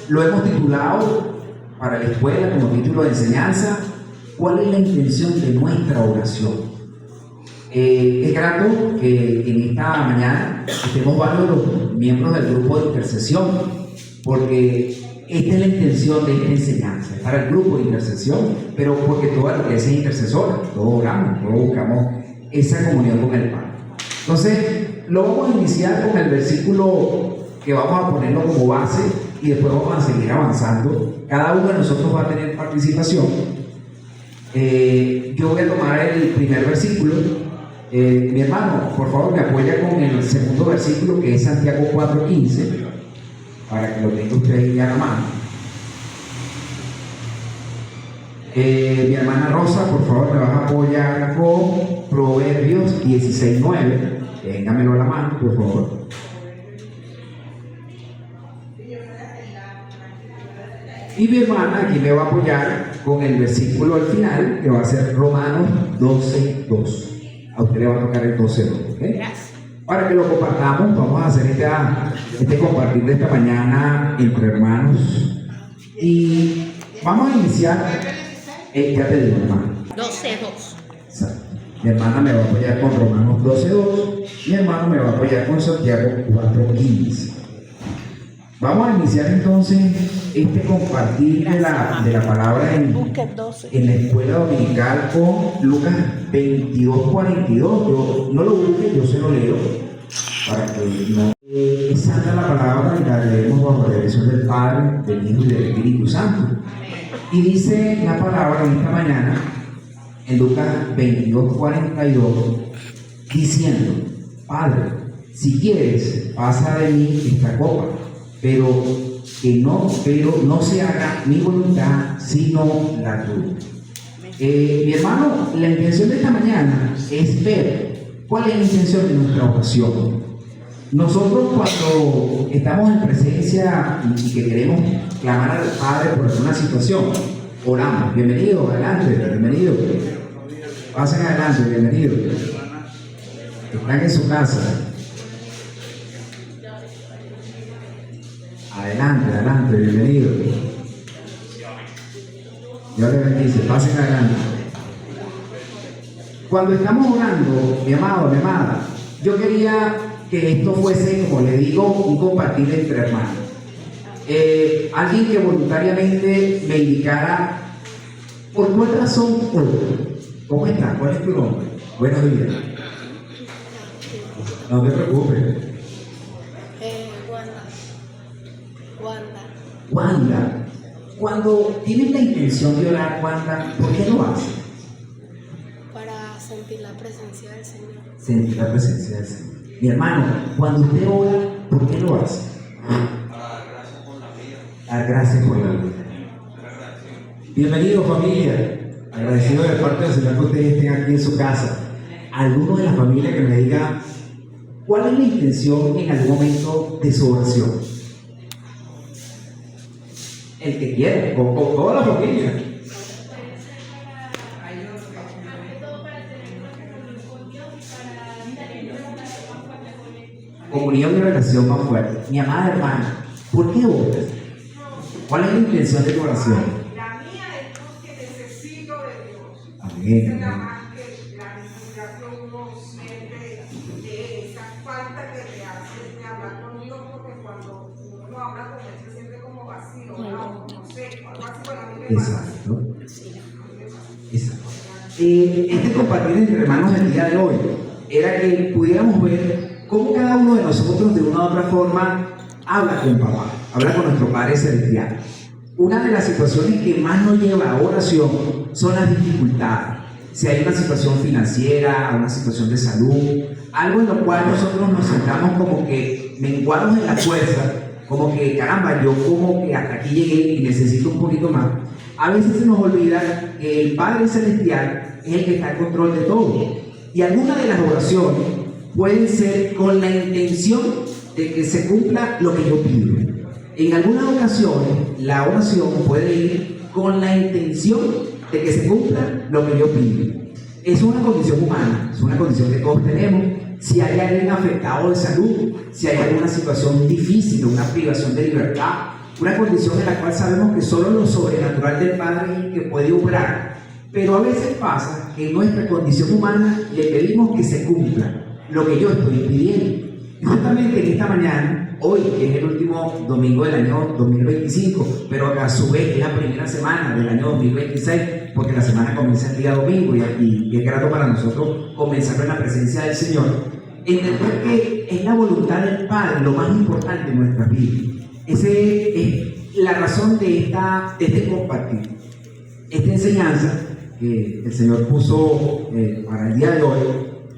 Lo hemos titulado para la escuela como título de enseñanza: ¿cuál es la intención de nuestra oración? Es grato que en esta mañana estemos varios de los miembros del grupo de intercesión, porque esta es la intención de esta enseñanza, es para el grupo de intercesión, pero porque toda la iglesia es intercesora, todos oramos, todos buscamos esa comunión con el Padre. Entonces, lo vamos a iniciar con el versículo que vamos a ponerlo como base y después vamos a seguir avanzando. Cada uno de nosotros va a tener participación. Yo voy a tomar el primer versículo. Mi hermano, por favor, me apoya con el segundo versículo, que es Santiago 4:15, para que lo tenga usted ahí a la mano. Mi hermana Rosa, por favor, me vas a apoyar con Proverbios 16:9. Téngamelo a la mano, por favor. Y mi hermana aquí me va a apoyar con el versículo al final, que va a ser Romanos 12:2. A usted le va a tocar el 12:2, ¿ok? Gracias. Para que lo compartamos, vamos a hacer este compartir de esta mañana entre hermanos. Y vamos a iniciar. Ya te digo, hermano. 12:2. Mi hermana me va a apoyar con Romanos 12:2. Mi hermano me va a apoyar con Santiago 4:15. Vamos a iniciar entonces este compartir de la palabra en la escuela dominical con Lucas 22:42. Yo no lo busque, yo se lo leo para que no. Es santa la palabra y la leemos bajo la dirección del Padre, del Hijo y del Espíritu Santo. Y dice la palabra en esta mañana, en Lucas 22:42, diciendo: Padre, si quieres, pasa de mí esta copa, pero no se haga mi voluntad, sino la tuya. Mi hermano, la intención de esta mañana es ver cuál es la intención de nuestra oración. Nosotros, cuando estamos en presencia y que queremos clamar al Padre por alguna situación, oramos. Bienvenido, adelante, bienvenido. Pasen adelante, bienvenido. Están en su casa. Adelante, bienvenido. Dios les bendice, pasen adelante. Cuando estamos orando, mi amado, mi amada, yo quería que esto fuese, como le digo, un compartir entre hermanos. Alguien que voluntariamente me indicara por cuál razón oro. ¿Cómo estás? ¿Cuál es tu nombre? Buenos días. No te preocupes. Wanda, cuando tienes la intención de orar, Wanda, ¿por qué lo haces? Para sentir la presencia del Señor. Sentir la presencia del Señor. Mi hermano, cuando usted ora, ¿por qué lo hace? Para dar gracias por la vida. Dar gracias por la vida. Bienvenido, familia. Agradecido de parte del Señor que ustedes estén aquí en su casa. Alguno de la familia que me diga cuál es la intención en algún momento de su oración. El que quiera, con toda la familia. Comunión y relación más fuerte. Mi amada hermana, ¿por qué oras? ¿Cuál es la intención de tu oración? La mía es porque necesito de Dios. Amén. Esa es la necesidad que uno siente de esa falta que le hace de hablar con Dios, porque cuando uno habla con Él se siente como vacío, no sé, algo así para mí me pasa. Exacto. Este compartir entre hermanos del día de hoy era que pudiéramos ver cómo cada uno de nosotros de una u otra forma habla con papá, habla con nuestro Padre Celestial. Una de las situaciones que más nos lleva a oración son las dificultades. Si hay una situación financiera, una situación de salud, algo en lo cual nosotros nos sentamos como que menguados en la fuerza, como que caramba, yo como que hasta aquí llegué y necesito un poquito más. A veces se nos olvida que el Padre Celestial es el que está en control de todo. Y algunas de las oraciones pueden ser con la intención de que se cumpla lo que yo pido. En algunas ocasiones, la oración puede ir con la intención de que se cumpla lo que yo pido. Es una condición humana, es una condición que todos tenemos. si hay alguien afectado de salud, si hay alguna situación difícil, una privación de libertad, una condición en la cual sabemos que solo lo sobrenatural del Padre es el que puede obrar. Pero a veces pasa que en nuestra condición humana le pedimos que se cumpla lo que yo estoy pidiendo. Y justamente en esta mañana, hoy, que es el último domingo del año 2025, pero a su vez es la primera semana del año 2026, porque la semana comienza el día domingo y es grato para nosotros comenzar en la presencia del Señor, entender que es la voluntad del Padre lo más importante en nuestras vidas. Esa es la razón de este compartir. Esta enseñanza que el Señor puso para el día de hoy,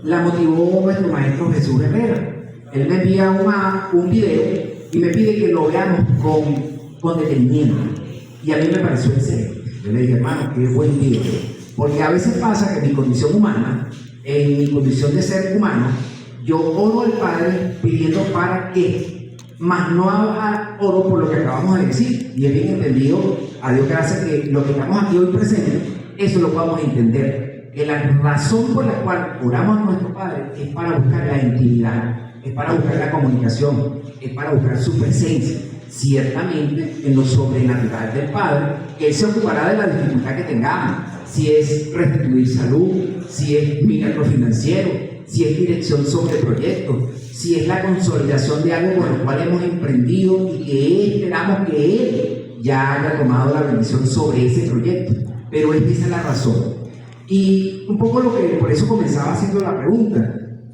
la motivó nuestro maestro Jesús Herrera. Él me envía un video y me pide que lo veamos con detenimiento. Y a mí me pareció excelente. Yo le dije, hermano, qué buen video. Porque a veces pasa que en mi condición humana, en mi condición de ser humano, yo oro al Padre pidiendo para qué, mas no oro por lo que acabamos de decir. Y es bien entendido, a Dios gracias, que lo que estamos aquí hoy presentes, eso lo podamos entender. Que la razón por la cual oramos a nuestro Padre es para buscar la intimidad, es para buscar la comunicación, es para buscar su presencia. Ciertamente, en lo sobrenatural del Padre, Él se ocupará de la dificultad que tengamos. Si es restituir salud, si es milagro financiero, si es dirección sobre proyectos, si es la consolidación de algo con lo cual hemos emprendido y que esperamos que Él ya haya tomado la bendición sobre ese proyecto. Pero esa es la razón. Y un poco por eso comenzaba haciendo la pregunta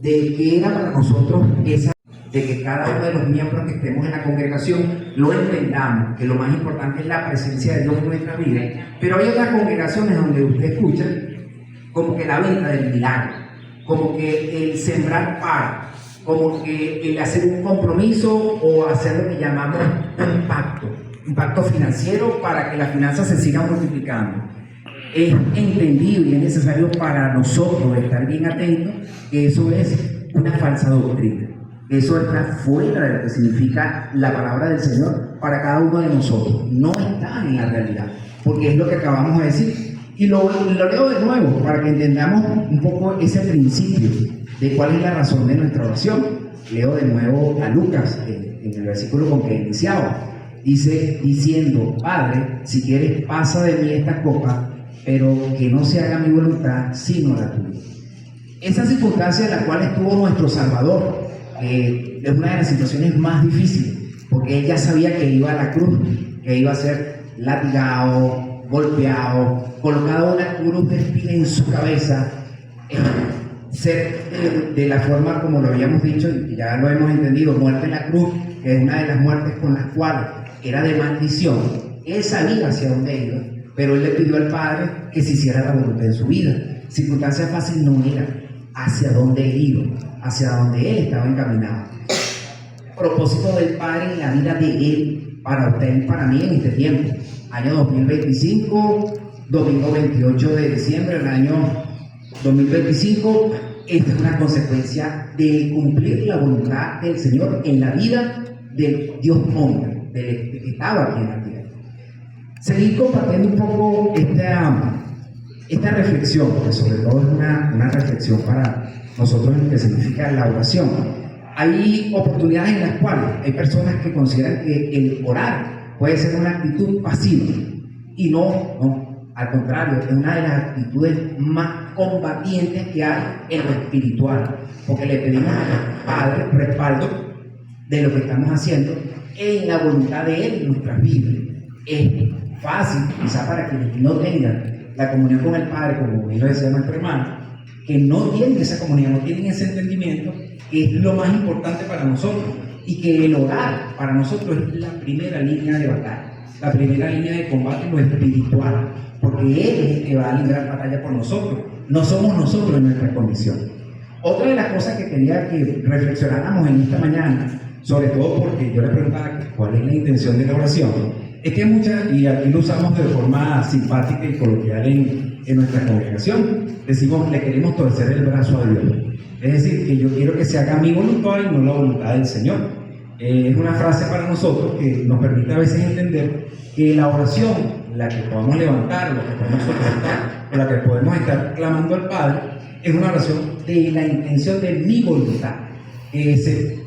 de qué era para nosotros esa, de que cada uno de los miembros que estemos en la congregación lo entendamos, que lo más importante es la presencia de Dios en nuestra vida. Pero hay otras congregaciones donde usted escucha como que la venta del milagro, como que el sembrar para, como que el hacer un compromiso o hacer lo que llamamos un pacto financiero para que las finanzas se sigan multiplicando. Es entendido y es necesario para nosotros estar bien atentos que eso es una falsa doctrina. Eso está fuera de lo que significa la palabra del Señor para cada uno de nosotros. No está en la realidad, porque es lo que acabamos de decir. Y lo leo de nuevo para que entendamos un poco ese principio de cuál es la razón de nuestra oración. Leo de nuevo a Lucas en el versículo con que iniciaba. Dice, diciendo, Padre, si quieres pasa de mí esta copa, pero que no se haga mi voluntad sino la tuya. Esa circunstancia en la cual estuvo nuestro Salvador es una de las situaciones más difíciles, porque él ya sabía que iba a la cruz, que iba a ser latigado, golpeado, colocado una cruz de espina en su cabeza, ser de la forma como lo habíamos dicho y ya lo hemos entendido, muerte en la cruz, que es una de las muertes con las cuales era de maldición. Él sabía hacia dónde iba, pero él le pidió al Padre que se hiciera la voluntad en su vida. Circunstancia fácil no era, hacia dónde él iba, hacia donde él estaba encaminado. Propósito del Padre en la vida de él, para usted y para mí en este tiempo. Año 2025, domingo 28 de diciembre del año 2025. Esta es una consecuencia de cumplir la voluntad del Señor en la vida del Dios hombre, del que estaba aquí en la tierra. Seguir compartiendo un poco esta reflexión, porque sobre todo es una reflexión para nosotros en lo que significa la oración. Hay oportunidades en las cuales hay personas que consideran que el orar puede ser una actitud pasiva, y no, al contrario, es una de las actitudes más combatientes que hay en lo espiritual, porque le pedimos al Padre respaldo de lo que estamos haciendo en la voluntad de Él en nuestras vidas. Es fácil, quizá para quienes no tengan la comunión con el Padre, como bien lo decía nuestro hermano, que no tienen esa comunión, no tienen ese entendimiento, que es lo más importante para nosotros, y que el orar para nosotros es la primera línea de batalla, la primera línea de combate en lo espiritual, porque Él es el que va a librar batalla por nosotros, no somos nosotros en nuestra condición. Otra de las cosas que quería que reflexionáramos en esta mañana, sobre todo porque yo le preguntaba cuál es la intención de la oración, es que muchas, y aquí lo usamos de forma simpática y coloquial en nuestra congregación, decimos, le queremos torcer el brazo a Dios. Es decir, que yo quiero que se haga mi voluntad y no la voluntad del Señor. Es una frase para nosotros que nos permite a veces entender que la oración, la que podamos levantar, la que podemos soportar, o la que podemos estar clamando al Padre, es una oración de la intención de mi voluntad, que se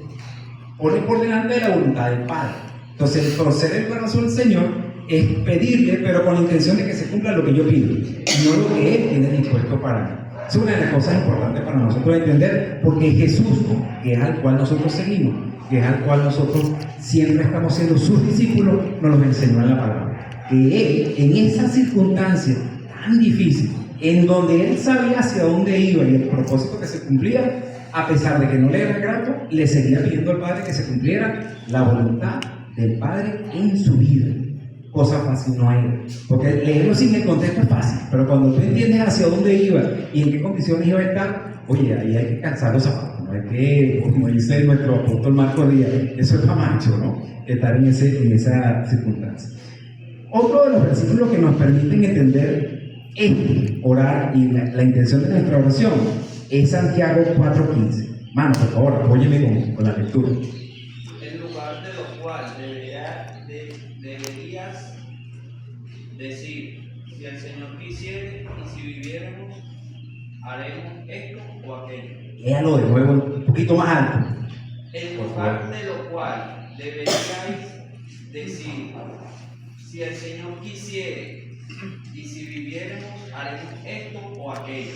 pone por delante de la voluntad del Padre. Entonces, el torcer el corazón del Señor es pedirle, pero con la intención de que se cumpla lo que yo pido, y no lo que Él tiene dispuesto para mí. Es una de las cosas importantes para nosotros entender, porque Jesús, que es al cual nosotros seguimos, que es al cual nosotros siempre estamos siendo sus discípulos, nos los enseñó en la palabra. Que Él, en esa circunstancia tan difícil, en donde Él sabía hacia dónde iba y el propósito que se cumplía, a pesar de que no le era grato, le seguía pidiendo al Padre que se cumpliera la voluntad del Padre en su vida. Cosa fácil no hay, porque leerlo sin el contexto es fácil, pero cuando tú entiendes hacia dónde iba y en qué condiciones iba a estar, oye, ahí hay que calzar los zapatos, no es que, como dice nuestro apóstol Marco Díaz, eso es para macho, ¿no? Estar en esa circunstancia. Otro de los versículos que nos permiten entender orar y la intención de nuestra oración es Santiago 4:15. Mano, por favor, apóyeme con la lectura. En lugar de lo cual deberías decir, si el Señor quisiere y si viviéramos, haremos esto o aquello. Léalo de nuevo un poquito más alto. En lugar de lo cual deberíais decir, si el Señor quisiere y si viviéramos, haremos esto o aquello.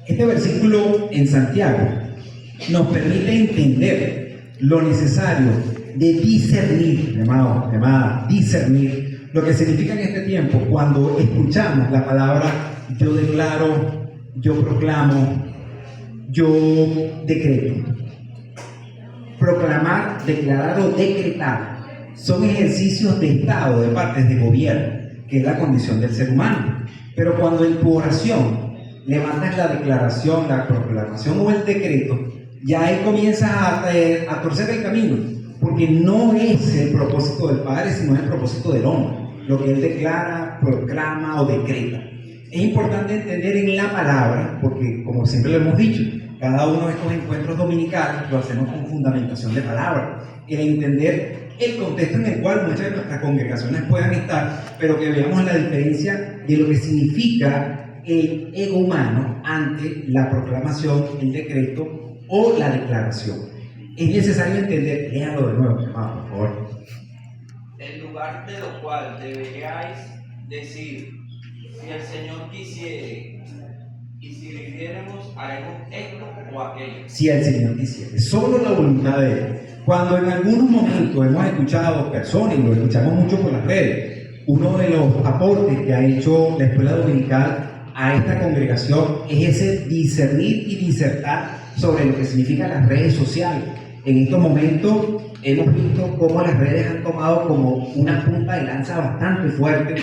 Este versículo en Santiago nos permite entender lo necesario de discernir, discernir lo que significa en este tiempo cuando escuchamos la palabra yo declaro, yo proclamo, yo decreto. Proclamar, declarar o decretar son ejercicios de Estado, de partes de gobierno, que es la condición del ser humano. Pero cuando en tu oración levantas la declaración, la proclamación o el decreto, ya ahí comienzas a torcer el camino, porque no es el propósito del Padre, sino el propósito del hombre, lo que Él declara, proclama o decreta. Es importante entender en la palabra, porque como siempre lo hemos dicho, cada uno de estos encuentros dominicales lo hacemos con fundamentación de palabra, el entender el contexto en el cual muchas de nuestras congregaciones puedan estar, pero que veamos la diferencia de lo que significa el ego humano ante la proclamación, el decreto o la declaración. Es necesario entender, léalo de nuevo, hermano, por favor. En lugar de lo cual deberíais decir, si el Señor quisiere y si viviéramos, haremos esto o aquello. Si el Señor quisiere, solo la voluntad de Él. Cuando en algunos momentos hemos escuchado personas, y lo escuchamos mucho por las redes, uno de los aportes que ha hecho la escuela dominical a esta congregación es ese discernir y disertar sobre lo que significan las redes sociales. En estos momentos hemos visto cómo las redes han tomado como una punta de lanza bastante fuerte.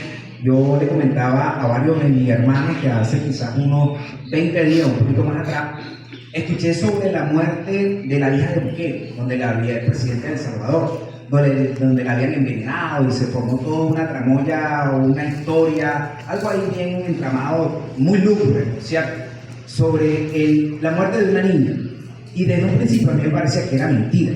Yo le comentaba a varios de mis hermanos que hace quizás unos 20 días, un poquito más atrás, escuché sobre la muerte de la hija de Bukele, donde la había el presidente de El Salvador, donde la habían envenenado y se formó toda una tramoya o una historia, algo ahí bien entramado, muy lúgubre, ¿cierto? Sobre la muerte de una niña. Y desde un principio a mí me parecía que era mentira.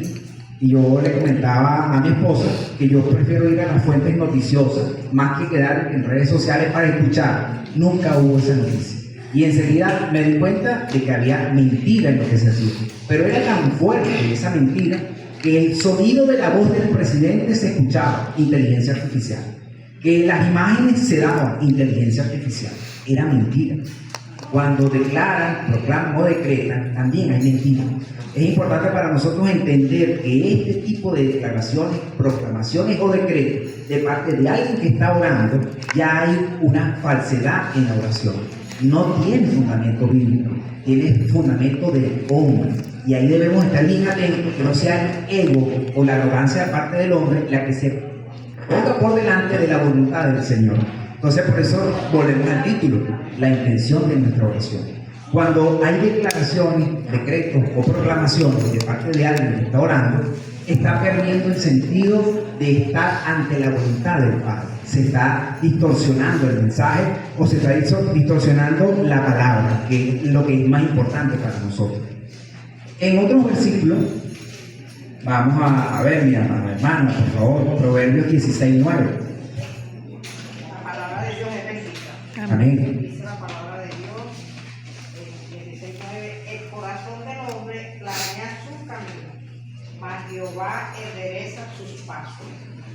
Y yo le comentaba a mi esposa que yo prefiero ir a las fuentes noticiosas más que quedar en redes sociales para escuchar. Nunca hubo esa noticia. Y enseguida me di cuenta de que había mentira en lo que se hacía. Pero era tan fuerte esa mentira que el sonido de la voz del presidente se escuchaba, inteligencia artificial. Que las imágenes se daban, inteligencia artificial. Era mentira. Cuando declaran, proclaman o decretan, también hay mentira. Es importante para nosotros entender que este tipo de declaraciones, proclamaciones o decretos de parte de alguien que está orando, ya hay una falsedad en la oración. No tiene fundamento bíblico, tiene fundamento del hombre. Y ahí debemos estar bien atentos que no sea el ego o la arrogancia de parte del hombre la que se ponga por delante de la voluntad del Señor. Entonces, por eso volvemos al título, la intención de nuestra oración. Cuando hay declaraciones, decretos o proclamaciones de parte de alguien que está orando, está perdiendo el sentido de estar ante la voluntad del Padre. Se está distorsionando el mensaje o se está distorsionando la palabra, que es lo que es más importante para nosotros. En otros versículos, vamos a ver, mi amada hermana, por favor, Proverbios 16:9. La palabra de Dios es bendita. Amén. Dice la palabra de Dios, 16:9, el corazón del hombre planea su camino, mas Jehová endereza sus pasos.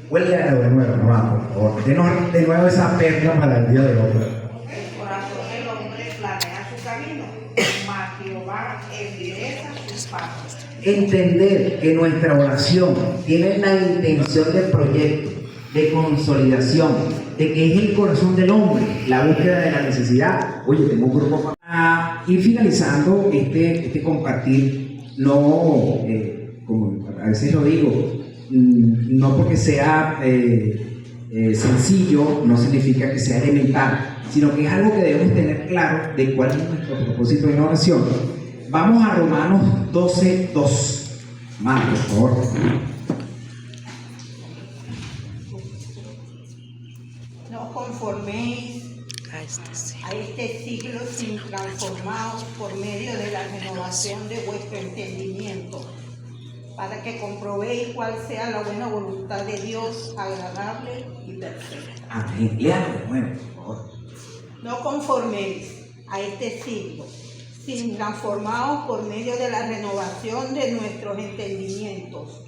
Huélgalo de nuevo, hermano, por favor. Denos de nuevo esa perla para el día de hoy. El corazón del hombre planea su camino, mas Jehová endereza sus pasos. Entender que nuestra oración tiene la intención del proyecto, de consolidación, de que es el corazón del hombre, la búsqueda de la necesidad. Oye, tengo un grupo para ir finalizando este compartir, no, como a veces lo digo, no porque sea sencillo, no significa que sea elemental, sino que es algo que debemos tener claro de cuál es nuestro propósito en la oración. Vamos a Romanos 12:2. Más, por favor. No conforméis a este siglo, sino transformaos por medio de la renovación de vuestro entendimiento, para que comprobéis cuál sea la buena voluntad de Dios, agradable y perfecta. Amén. Léalo de nuevo, por favor. No conforméis a este siglo, sino transformaos por medio de la renovación de nuestros entendimientos,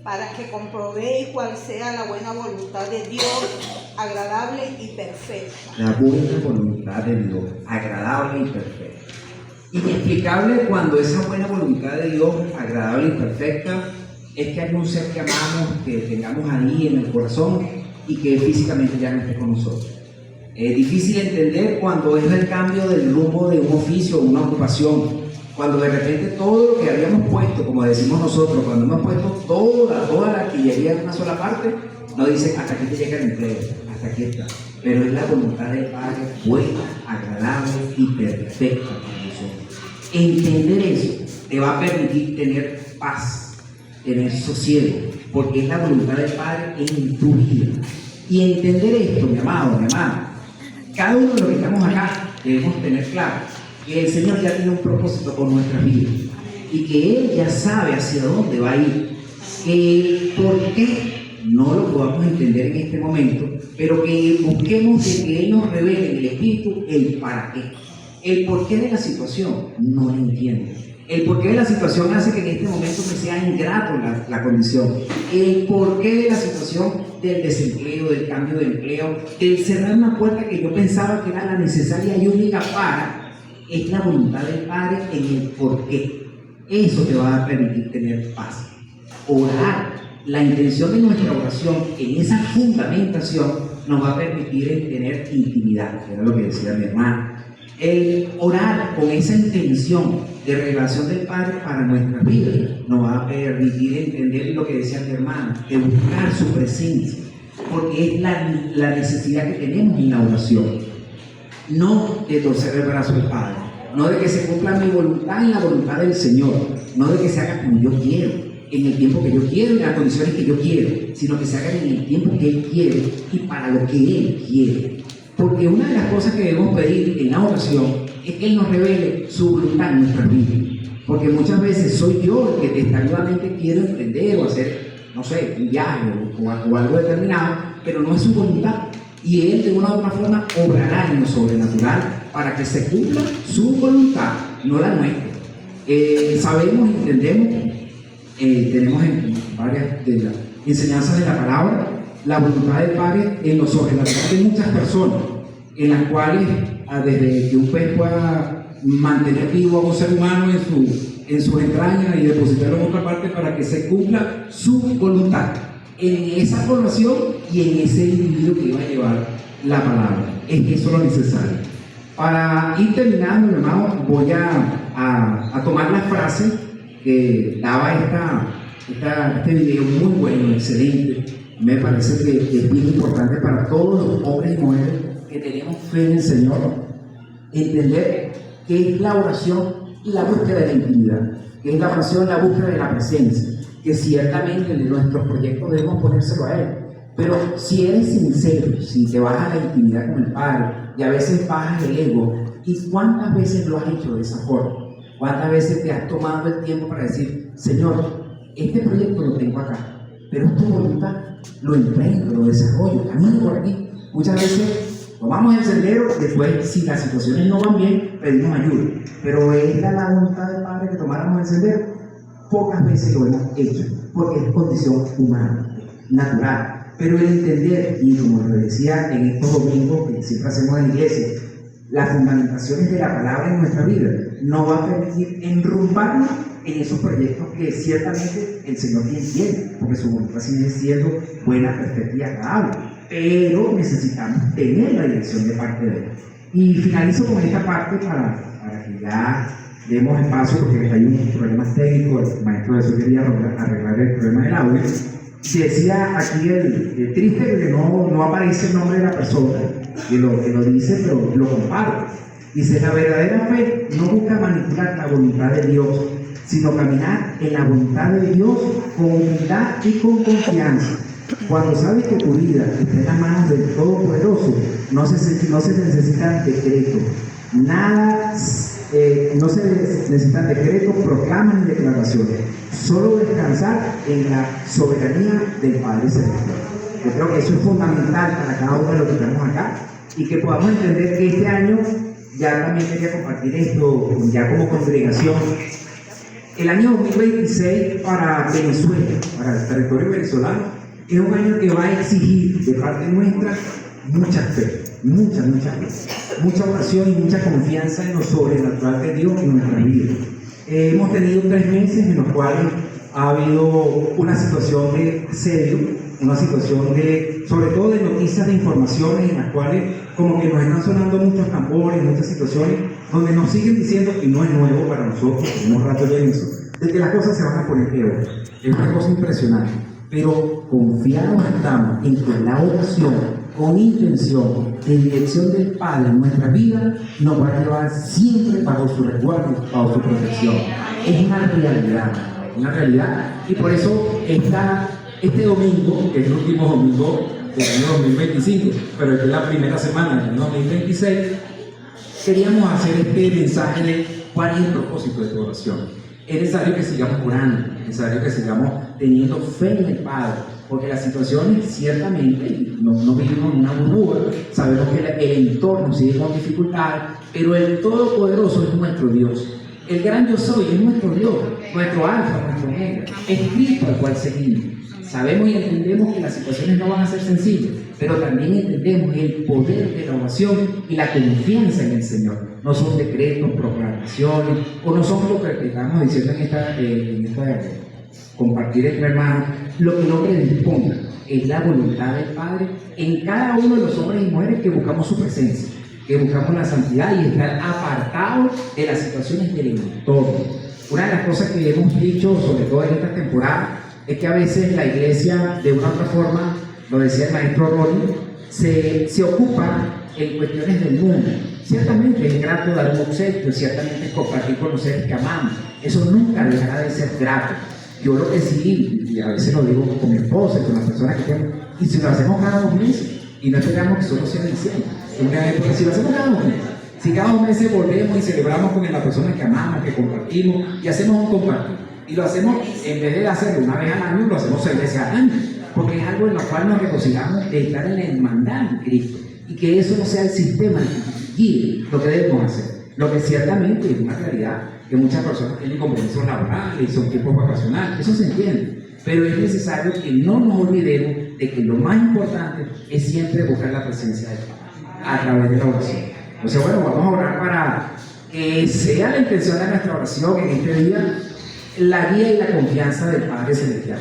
para que comprobéis cuál sea la buena voluntad de Dios, agradable y perfecta. La buena voluntad de Dios, agradable y perfecta. Inexplicable cuando esa buena voluntad de Dios, agradable y perfecta, es que hay un ser que amamos, que tengamos ahí en el corazón y que físicamente ya no esté con nosotros. Es difícil entender cuando es el cambio del rumbo de un oficio o una ocupación, cuando de repente todo lo que habíamos puesto, como decimos nosotros, cuando hemos puesto toda la artillería en una sola parte, nos dicen hasta aquí te llega el empleo, hasta aquí está. Pero es la voluntad del Padre buena, agradable y perfecta para nosotros. Entender eso te va a permitir tener paz, tener sosiego, porque es la voluntad del Padre en tu vida. Y entender esto, mi amado, mi amada, cada uno de los que estamos acá debemos tener claro que el Señor ya tiene un propósito con nuestras vidas y que Él ya sabe hacia dónde va a ir, que el por qué no lo podamos entender en este momento, pero que busquemos de que Él nos revele en el Espíritu el para qué. El porqué de la situación no lo entiendo. El porqué de la situación hace que en este momento me sea ingrato la condición. El porqué de la situación del desempleo, del cambio de empleo, del cerrar una puerta que yo pensaba que era la necesaria y única para, es la voluntad del Padre en el porqué. Eso te va a permitir tener paz. Orar, la intención de nuestra oración en esa fundamentación nos va a permitir tener intimidad, era lo que decía mi hermano. El orar con esa intención de revelación del Padre para nuestras vidas nos va a permitir entender lo que decía mi hermano, de buscar su presencia, porque es la necesidad que tenemos en la oración, no de torcer el brazo del Padre, no de que se cumpla mi voluntad y la voluntad del Señor, no de que se haga como yo quiero, en el tiempo que yo quiero, en las condiciones que yo quiero, sino que se haga en el tiempo que Él quiere y para lo que Él quiere. Porque una de las cosas que debemos pedir en la oración es que Él nos revele su voluntad en nuestras vidas. Porque muchas veces soy yo el que tentativamente quiero emprender o hacer, no sé, un viaje o algo determinado, pero no es su voluntad. Y Él de una u otra forma obrará en lo sobrenatural para que se cumpla su voluntad, no la nuestra. Sabemos, entendemos, tenemos en varias de las enseñanzas de la palabra, la voluntad del Padre en lo sobrenatural de muchas personas, en las cuales desde que un pez pueda mantener vivo a un ser humano en sus entrañas y depositarlo en otra parte para que se cumpla su voluntad en esa población y en ese individuo que iba a llevar la palabra. Es eso lo necesario. Para ir terminando, mi hermano, voy a tomar la frase que daba este video muy bueno, excelente. Me parece que es bien importante para todos los hombres y mujeres que tenemos fe en el Señor, entender que es la oración y la búsqueda de la intimidad, que es la oración y la búsqueda de la presencia, que ciertamente en nuestros proyectos debemos ponérselo a Él. Pero si eres sincero, si te vas a la intimidad con el Padre y a veces bajas el ego, ¿y cuántas veces lo has hecho de esa forma? ¿Cuántas veces te has tomado el tiempo para decir, Señor, este proyecto lo tengo acá, pero es tu voluntad, lo emprendo, lo desarrollo, camino por aquí? Muchas veces tomamos el sendero, después si las situaciones no van bien, pedimos ayuda, pero ¿es la voluntad del Padre que tomáramos el sendero? Pocas veces lo hemos hecho, porque es condición humana, natural. Pero el entender, y como lo decía en estos domingos que siempre hacemos en la iglesia, las fundamentaciones de la palabra en nuestra vida nos va a permitir enrumbarnos en esos proyectos que ciertamente el Señor tiene, porque su voluntad sigue siendo buena, perfecta y agradable, pero necesitamos tener la dirección de parte de Él. Y finalizo con esta parte para que ya demos espacio, porque hay un problema técnico, el maestro de eso quería arreglar el problema del audio. Decía aquí el triste que no aparece el nombre de la persona que lo dice, pero lo comparte. Dice, la verdadera fe no busca manipular la voluntad de Dios, sino caminar en la voluntad de Dios con humildad y con confianza. Cuando sabes que tu vida está en las manos del Todopoderoso, no se necesitan decretos, no se necesitan decretos, proclamas ni declaraciones, solo descansar en la soberanía del Padre Celestial. Yo creo que eso es fundamental para cada uno de los que estamos acá, y que podamos entender que este año, ya también quería compartir esto ya como congregación, el año 2026 para Venezuela, para el territorio venezolano, es un año que va a exigir de parte nuestra mucha fe, mucha oración y mucha confianza en lo sobrenatural de Dios en nuestra vida. Hemos tenido 3 meses en los cuales ha habido una situación de asedio, una situación sobre todo de noticias, de informaciones en las cuales como que nos están sonando muchos tambores, muchas situaciones donde nos siguen diciendo, y no es nuevo para nosotros, tenemos rato ya en eso, de que las cosas se van a poner peor. Es una cosa impresionante, pero confiados estamos en que la oración con intención de dirección del Padre en nuestra vida nos va a llevar siempre bajo su resguardo, bajo su protección. Es una realidad, y por eso este domingo, que es el último domingo del año 2025, pero esta es la primera semana del año 2026, queríamos hacer este mensaje de cuál es el propósito de tu oración. Es necesario que sigamos orando, es necesario que sigamos teniendo fe en el Padre, porque las situaciones ciertamente, no vivimos en una burbuja, sabemos que el entorno sigue con dificultades, pero el Todopoderoso es nuestro Dios. El gran yo soy es nuestro Dios, nuestro alfa, nuestro omega, es Cristo al cual seguimos. Sabemos y entendemos que las situaciones no van a ser sencillas, pero también entendemos el poder de la oración y la confianza en el Señor. No son decretos, proclamaciones, o no son lo que estamos diciendo en esta compartir entre hermanos. Lo que el hombre disponga es la voluntad del Padre en cada uno de los hombres y mujeres que buscamos su presencia, que buscamos la santidad y estar apartados de las situaciones del entorno. Una de las cosas que hemos dicho, sobre todo en esta temporada, es que a veces la iglesia, de una u otra forma, lo decía el maestro Ronnie, se ocupa en cuestiones del mundo. Ciertamente es grato dar un obsequio, ciertamente es compartir con los seres que amamos. Eso nunca dejará de ser grato. Yo lo que sí, y a veces lo digo con mi esposa y con las personas que tengo, y si lo hacemos cada 2 meses, y no esperamos que solo sea diciembre, porque si lo hacemos cada 2 meses, si cada 2 meses volvemos y celebramos con las personas que amamos, que compartimos, y hacemos un compartir, y lo hacemos, en vez de hacerlo una vez al año, lo hacemos 6 veces al año, porque es algo en lo cual nos regocijamos de estar en la hermandad de Cristo, y que eso no sea el sistema que guíe lo que debemos hacer. Lo que ciertamente es una realidad, que muchas personas tienen compromisos laborales, son tiempos vacacionales, eso se entiende, pero es necesario que no nos olvidemos de que lo más importante es siempre buscar la presencia de Dios a través de la oración. Entonces, bueno, vamos a orar para que sea la intención de nuestra oración en este día la guía y la confianza del Padre Celestial.